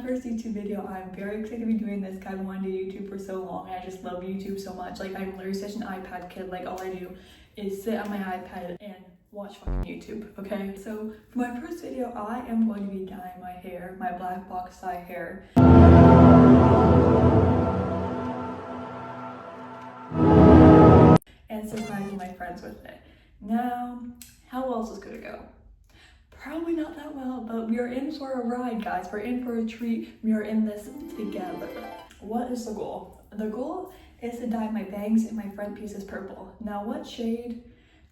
my first YouTube video. I'm very excited to be doing this because I've wanted to do YouTube for so long and I just love YouTube so much. Like, I'm literally such an iPad kid. Like, all I do is sit on my iPad and watch fucking YouTube, okay? So for my first video, I am going to be dyeing my hair, my black box dye hair. And surprising my friends with it. Now, how else is gonna go? Probably not that well, but we are in for a ride, guys. We're in for a treat. We are in this together. What is the goal? The goal is to dye my bangs and my front pieces purple. Now, what shade?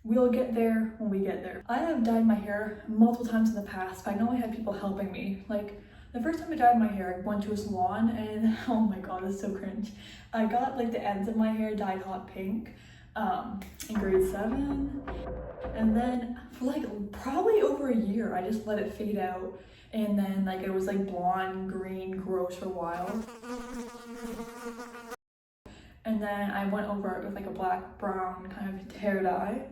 We'll get there when we get there. I have dyed my hair multiple times in the past, but I know I had people helping me. Like, the first time I dyed my hair, I went to a salon and oh my god, it's so cringe. I got like the ends of my hair dyed hot pink in grade 7. And then for like probably over a year, I just let it fade out. And then like it was like blonde, green, gross for a while. And then I went over it with like a black, brown kind of hair dye.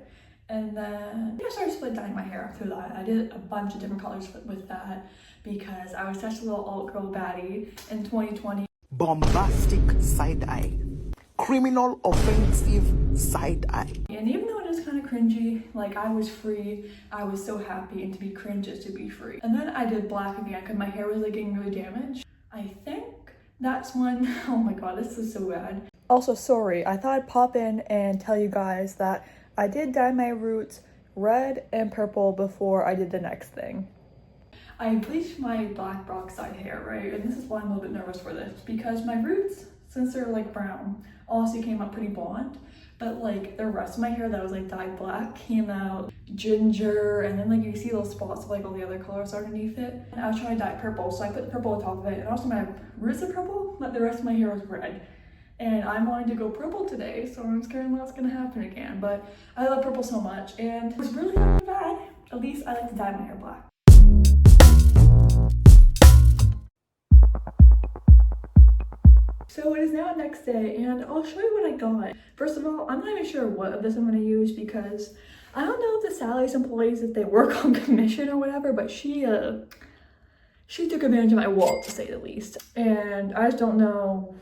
And then I started split dyeing my hair after that. I did a bunch of different colors with that because I was such a little alt girl baddie in 2020. Bombastic side eye. Criminal offensive side eye. And even though it is kind of cringy, like I was free, I was so happy, and to be cringe is to be free. And then I did black again because my hair was like getting really damaged. I think that's when, oh my god, this is so bad. Also, sorry, I thought I'd pop in and tell you guys that I did dye my roots red and purple before I did the next thing. I bleached my black box dyed hair, right? And this is why I'm a little bit nervous for this, because my roots, since they're like brown, also came out pretty blonde, but like the rest of my hair that was like dyed black came out ginger, and then like you see those spots of like all the other colors underneath it. And I was trying to dye purple, so I put the purple on top of it, and also my roots are purple, but the rest of my hair was red. And I wanted to go purple today, so I'm scared that's gonna happen again. But I love purple so much, and it was really not bad. At least I like to dye my hair black. So it is now next day, and I'll show you what I got. First of all, I'm not even sure what of this I'm gonna use because I don't know if the Sally's employees, if they work on commission or whatever, but she took advantage of my wallet, to say the least. And I just don't know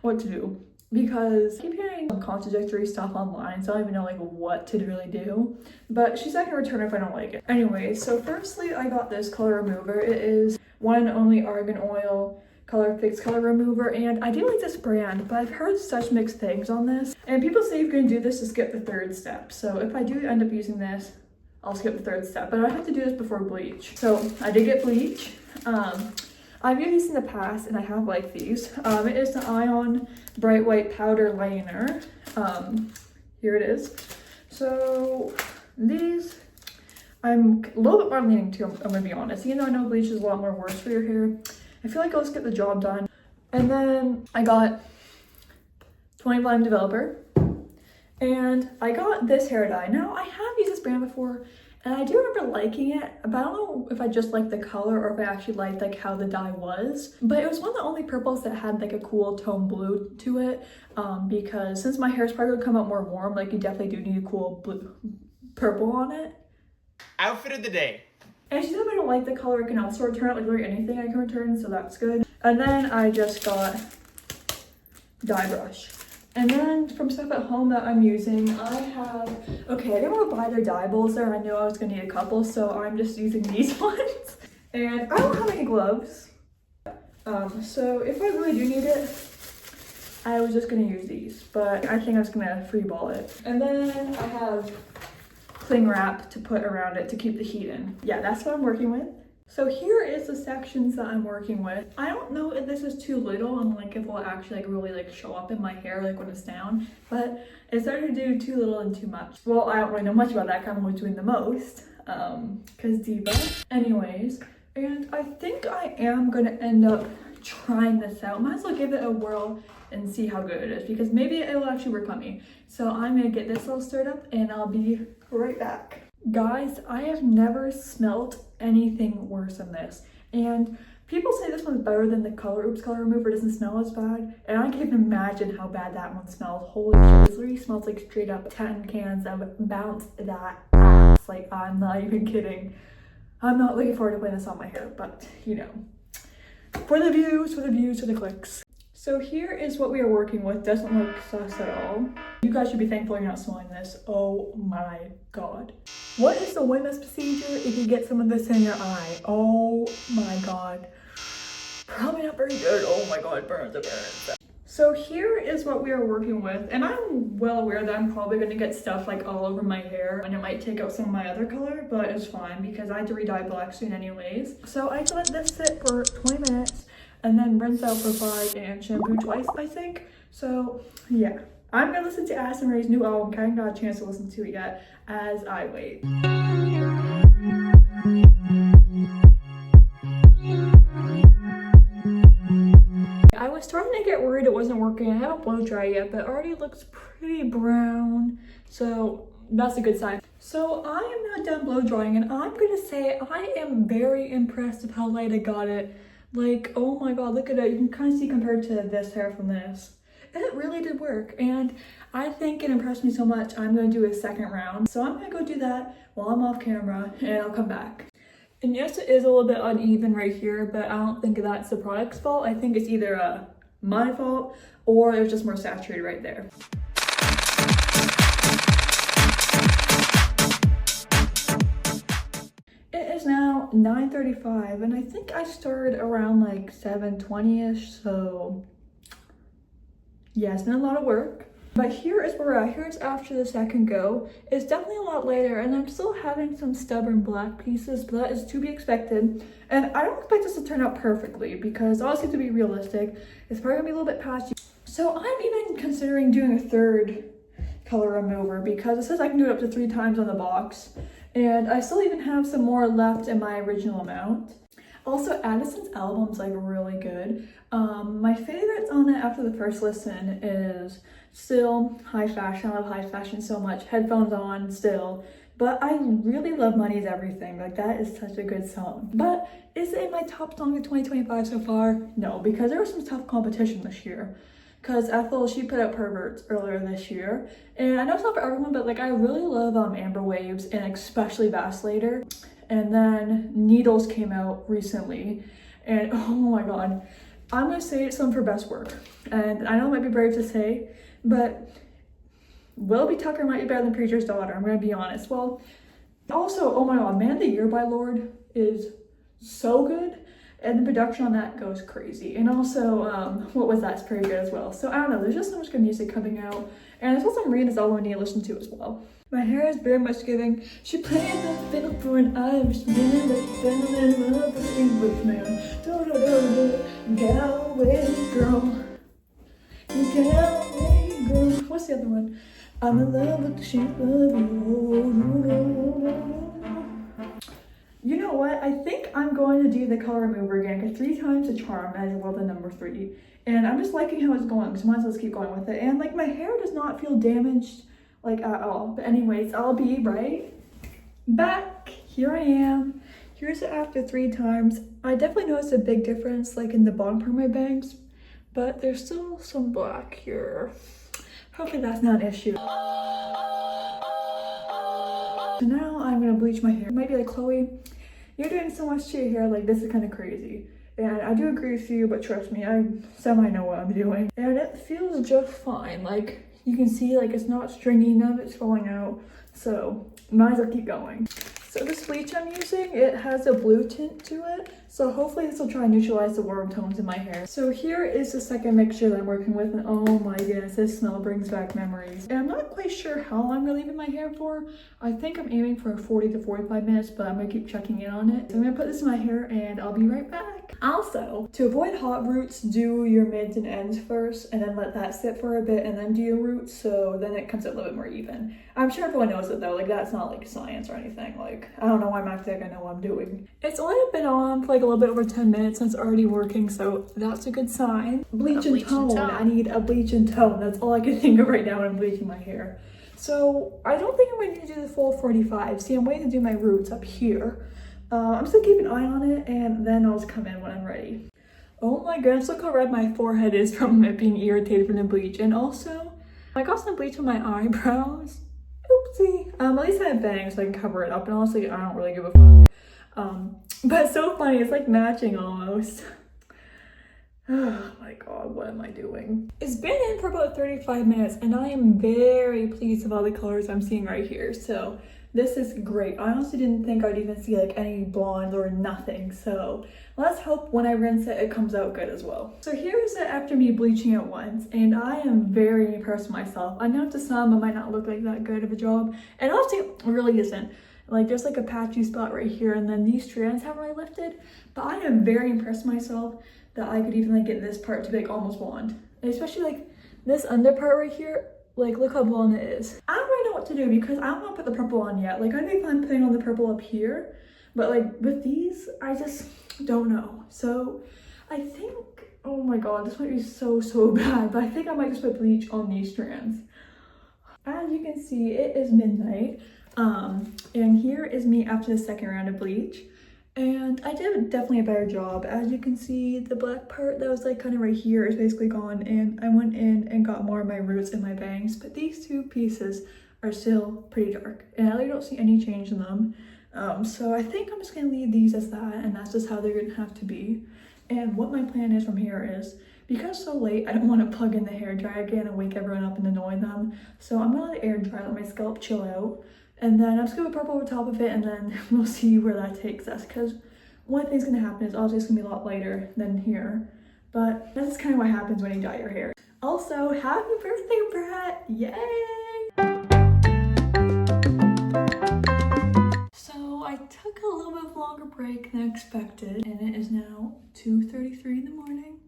what to do because I keep hearing some contradictory stuff online, so I don't even know like what to really do. But she's not gonna return it if I don't like it. Anyway, so firstly, I got this color remover. It is one and only Argan Oil Color Fix color remover, and I do like this brand, but I've heard such mixed things on this, and people say you're gonna do this to skip the third step. So if I do end up using this, I'll skip the third step, but I have to do this before bleach. So I did get bleach. I've used these in the past, and I have liked these. It is the Ion Bright White Powder Liner. Here it is. So these, I'm a little bit more leaning to, I'm gonna be honest. Even though I know bleach is a lot more worse for your hair, I feel like I'll just get the job done. And then I got 20 Lime Developer, and I got this hair dye. Now, I have used this brand before, and I do remember liking it, but I don't know if I just liked the color or if I actually liked like how the dye was. But it was one of the only purples that had like a cool tone blue to it, because since my hair is probably gonna come out more warm, like you definitely do need a cool blue purple on it. Outfit of the day. And she said if I don't like the color, I can also return it, like literally anything I can return, so that's good. And then I just got dye brush. And then from stuff at home that I'm using, I have, okay, I didn't want to buy their dye bowls there. I knew I was gonna need a couple, so I'm just using these ones. And I don't have any gloves. So if I really do need it, I was just gonna use these, but I think I was gonna free ball it. And then I have cling wrap to put around it to keep the heat in. Yeah, that's what I'm working with. So here is the sections that I'm working with. I don't know if this is too little and like if it will actually like really like show up in my hair like when it's down, but it started to do too little and too much. Well, I don't really know much about that because I'm always doing the most, because diva. Anyways, and I think I am gonna end up trying this out. Might as well give it a whirl and see how good it is, because maybe it will actually work on me. So I'm gonna get this all stirred up and I'll be right back. Guys, I have never smelt anything worse than this. And people say this one's better than the Color Oops color remover, doesn't smell as bad. And I can't even imagine how bad that one smells. Holy shit, this literally smells like straight up 10 cans of bounced that ass. Like, I'm not even kidding. I'm not looking forward to putting this on my hair, but you know. For the views, for the views, for the clicks. So here is what we are working with. Doesn't look sus at all. You guys should be thankful you're not smelling this. Oh my god. What is the witness procedure if you get some of this in your eye? Oh my god. Probably not very good. Oh my god, burns, it burns. So here is what we are working with, and I'm well aware that I'm probably going to get stuff like all over my hair, and it might take out some of my other color, but it's fine because I have to re-dye black soon anyways. So I let this sit for 20 minutes and then rinse out for 5 and shampoo twice, I think. So yeah, I'm gonna listen to Addison Rae's new album. I haven't got a chance to listen to it yet as I wait. I was starting to get worried it wasn't working. I haven't blow dry yet, but it already looks pretty brown. So that's a good sign. So I am not done blow drying, and I'm gonna say I am very impressed with how light I got it. Like, oh my god, look at it. You can kind of see compared to this hair from this. It really did work, and I think it impressed me so much I'm gonna do a second round. So I'm gonna go do that while I'm off camera, and I'll come back. And yes, it is a little bit uneven right here, but I don't think that's the product's fault. I think it's either my fault or it was just more saturated right there. It is now 9:35, and I think I started around like 7:20ish, so yeah, it's been a lot of work. But here is where we're at. Here's after the second go. It's definitely a lot lighter, and I'm still having some stubborn black pieces, but that is to be expected. And I don't expect this to turn out perfectly because obviously, to be realistic, it's probably gonna be a little bit patchy. So I'm even considering doing a third color remover because it says I can do it up to 3 times on the box. And I still even have some more left in my original amount. Also, Addison's album's like really good. My favorites on it after the first listen is still High Fashion. I love High Fashion so much. Headphones on still. But I really love Money's Everything. Like, that is such a good song. But is it my top song of 2025 so far? No, because there was some tough competition this year. Because Ethel, she put out Perverts earlier this year. And I know it's not for everyone, but like I really love Amber Waves and especially Vacillator. And then Needles came out recently. And oh my god, I'm gonna say it's something for best work. And I know it might be brave to say, but Willoughby Tucker might be better than Preacher's Daughter, I'm gonna be honest. Well, also, oh my god, Man of the Year by Lorde is so good. And the production on that goes crazy. And also, what was that? It's pretty good as well. So I don't know, there's just so much good music coming out. And there's also Maria's album I need to listen to as well. My hair is very much giving. She played the fiddle for an Irishman, the fiddle in love with an Englishman. Galway girl, Galway girl. What's the other one? I'm in love with the shape of you. You know what? I think I'm going to do the color remover again because 3 times the charm as well the number 3. And I'm just liking how it's going, so might as well keep going with it. And like my hair does not feel damaged like at all. But anyways, I'll be right back. Here I am. Here's it after 3 times. I definitely noticed a big difference like in the bottom part of my bangs, but there's still some black here. Hopefully that's not an issue. So now I'm gonna bleach my hair. It might be like, Chloe, you're doing so much to your hair, like this is kind of crazy. And I do agree with you, but trust me, I semi know what I'm doing. And it feels just fine. Like you can see, like it's not stringy, none of it's falling out. So might as well keep going. So this bleach I'm using, it has a blue tint to it. So hopefully this will try and neutralize the warm tones in my hair. So here is the second mixture that I'm working with, and oh my goodness, this smell brings back memories. And I'm not quite sure how long I'm leaving my hair for. I think I'm aiming for 40 to 45 minutes, but I'm gonna keep checking in on it. So I'm gonna put this in my hair and I'll be right back. Also, to avoid hot roots, do your mids and ends first and then let that sit for a bit and then do your roots, so then it comes out a little bit more even. I'm sure everyone knows it though, like that's not like science or anything. Like, I don't know why I'm acting like I know what I'm doing. It's only been on for like a little bit over 10 minutes and it's already working, so that's a good sign. Bleach and tone. I need a bleach and tone. That's all I can think of right now when I'm bleaching my hair. So I don't think I'm going to do the full 45. See, I'm waiting to do my roots up here. I'm still keeping an eye on it, and then I'll just come in when I'm ready. Oh my goodness, look how red my forehead is from it being irritated from the bleach. And also, I got some bleach on my eyebrows. Oopsie. At least I have bangs so I can cover it up, and honestly, I don't really give a fuck. But it's so funny, it's like matching almost. Oh my god, what am I doing? It's been in for about 35 minutes and I am very pleased with all the colors I'm seeing right here. So this is great. I honestly didn't think I'd even see like any blonde or nothing. So let's hope when I rinse it, it comes out good as well. So here's it after me bleaching it once, and I am very impressed with myself. I know to some it might not look like that good of a job, and honestly it really isn't. Like there's like a patchy spot right here, and then these strands haven't really lifted, but I am very impressed with myself that I could even like get this part to be like almost blonde. And especially like this under part right here, like look how blonde it is. I don't really know what to do because I don't want to put the purple on yet. Like I think I'm putting on the purple up here, but like with these, I just don't know. So I think, oh my god, this might be so bad, but I think I might just put bleach on these strands. As you can see, it is midnight. And here is me after the second round of bleach. And I did definitely a better job. As you can see, the black part that was like kind of right here is basically gone, and I went in and got more of my roots and my bangs, but these two pieces are still pretty dark and I really don't see any change in them. So I think I'm just gonna leave these as that, and that's just how they're gonna have to be. And what my plan is from here is, because it's so late, I don't want to plug in the hair dryer again and wake everyone up and annoy them. So I'm gonna let it air dry, let my scalp chill out. And then I'm just gonna put purple over top of it, and then we'll see where that takes us. Because one thing's gonna happen is obviously it's gonna be a lot lighter than here. But that's kind of what happens when you dye your hair. Also, happy birthday, Brett! Yay! So I took a little bit of a longer break than expected, and it is now 2:33 in the morning.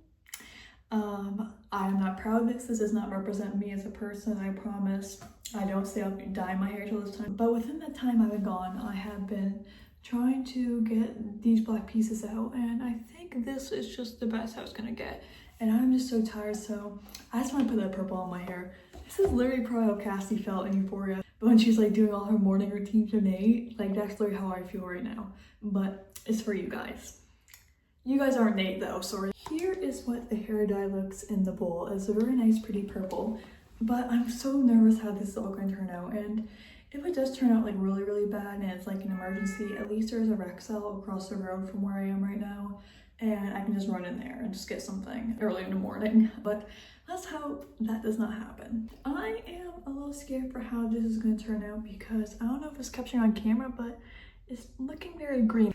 I am not proud of this. This does not represent me as a person, I promise. I don't say I'll dye my hair till this time. But within the time I've been gone, I have been trying to get these black pieces out, and I think this is just the best I was gonna get. And I'm just so tired, so I just want to put that purple on my hair. This is literally probably how Cassie felt in Euphoria. But when she's like doing all her morning routine for Nate, like that's literally how I feel right now. But it's for you guys. You guys aren't Nate though, sorry. Here is what the hair dye looks in the bowl. It's a very nice, pretty purple. But I'm so nervous how this is all going to turn out. And if it does turn out like really bad and it's like an emergency, at least there's a Rexall across the road from where I am right now. And I can just run in there and just get something early in the morning. But let's hope that does not happen. I am a little scared for how this is going to turn out because I don't know if it's capturing on camera, but it's looking very green.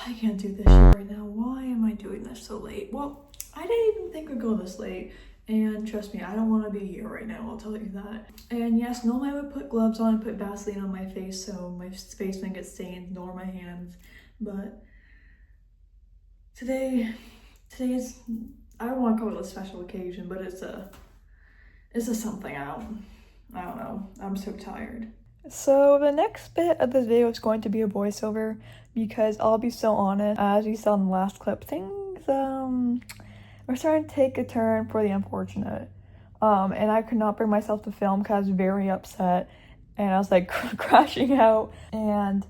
I can't do this shit right now. Why am I doing this so late? Well, I didn't even think we'd go this late. And trust me, I don't want to be here right now, I'll tell you that. And yes, normally I would put gloves on and put Vaseline on my face so my face wouldn't get stained, nor my hands. But today is, I don't want to call it a special occasion, but it's a something. I don't know. I'm so tired. So the next bit of this video is going to be a voiceover because I'll be so honest, as you saw in the last clip, things we're starting to take a turn for the unfortunate. And I could not bring myself to film because I was very upset and I was like crashing out, and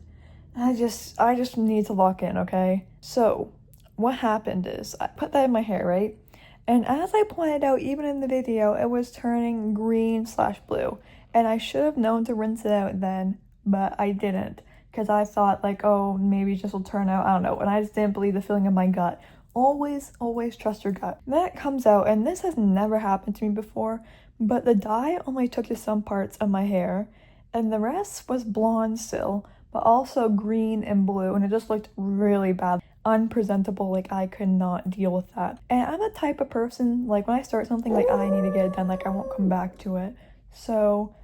I just need to lock in, okay? So what happened is I put that in my hair, right? And as I pointed out, even in the video, it was turning green/blue. And I should have known to rinse it out then, but I didn't. Because I thought like, oh, maybe it just will turn out, I don't know. And I just didn't believe the feeling in my gut. Always trust your gut. Then it comes out, and this has never happened to me before, but the dye only took to some parts of my hair, and the rest was blonde still, but also green and blue, and it just looked really bad. Unpresentable, like I could not deal with that. And I'm the type of person, like when I start something, like I need to get it done, like I won't come back to it. So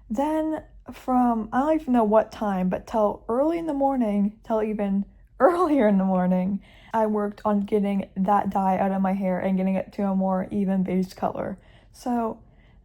then from, I don't even know what time, but till early in the morning, till even earlier in the morning, I worked on getting that dye out of my hair and getting it to a more even beige color. So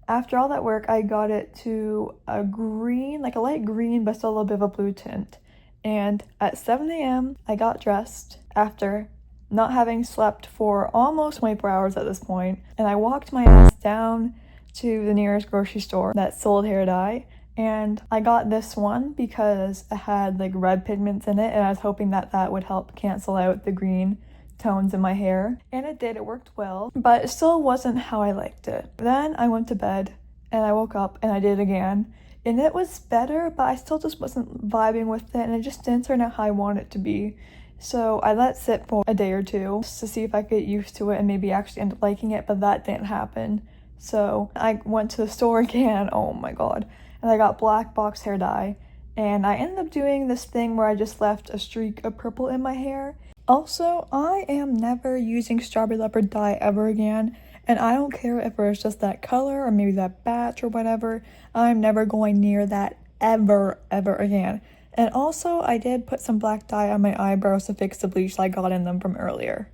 after all that work, I got it to a green, like a light green, but still a little bit of a blue tint. And at 7 a.m., I got dressed after not having slept for almost 24 hours at this point. And I walked my ass down to the nearest grocery store that sold hair dye. And I got this one because it had like red pigments in it, and I was hoping that that would help cancel out the green tones in my hair. And it did, it worked well, but it still wasn't how I liked it. Then I went to bed and I woke up and I did it again. And it was better, but I still just wasn't vibing with it, and it just didn't turn out how I wanted it to be. So I let it sit for a day or two just to see if I could get used to it and maybe actually end up liking it, but that didn't happen. So I went to the store again, oh my god, and I got black box hair dye. And I ended up doing this thing where I just left a streak of purple in my hair. Also, I am never using strawberry leopard dye ever again. And I don't care if it's just that color or maybe that batch or whatever. I'm never going near that ever again. And also, I did put some black dye on my eyebrows to fix the bleach I got in them from earlier.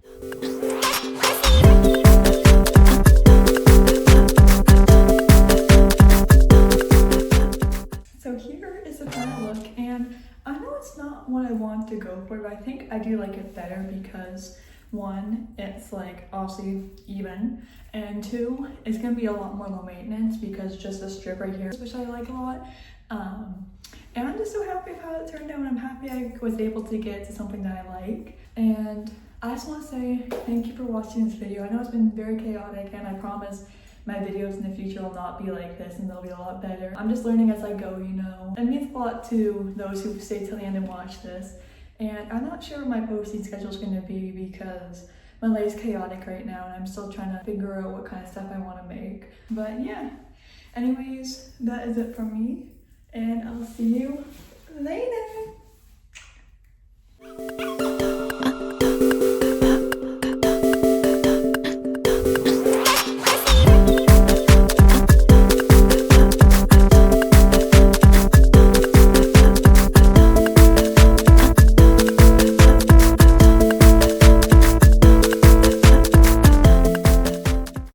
So here is the final look, and I know it's not what I want to go for, but I think I do like it better because one, it's like obviously even, and two, it's gonna be a lot more low maintenance because just the strip right here, which I like a lot. And I'm just so happy with how it turned out, and I'm happy I was able to get to something that I like. And I just want to say thank you for watching this video. I know it's been very chaotic, and I promise my videos in the future will not be like this and they'll be a lot better. I'm just learning as I go, you know. It means a lot to those who stay till the end and watch this. And I'm not sure what my posting schedule is going to be because my life is chaotic right now and I'm still trying to figure out what kind of stuff I want to make. But yeah, anyways, that is it from me. And I'll see you later.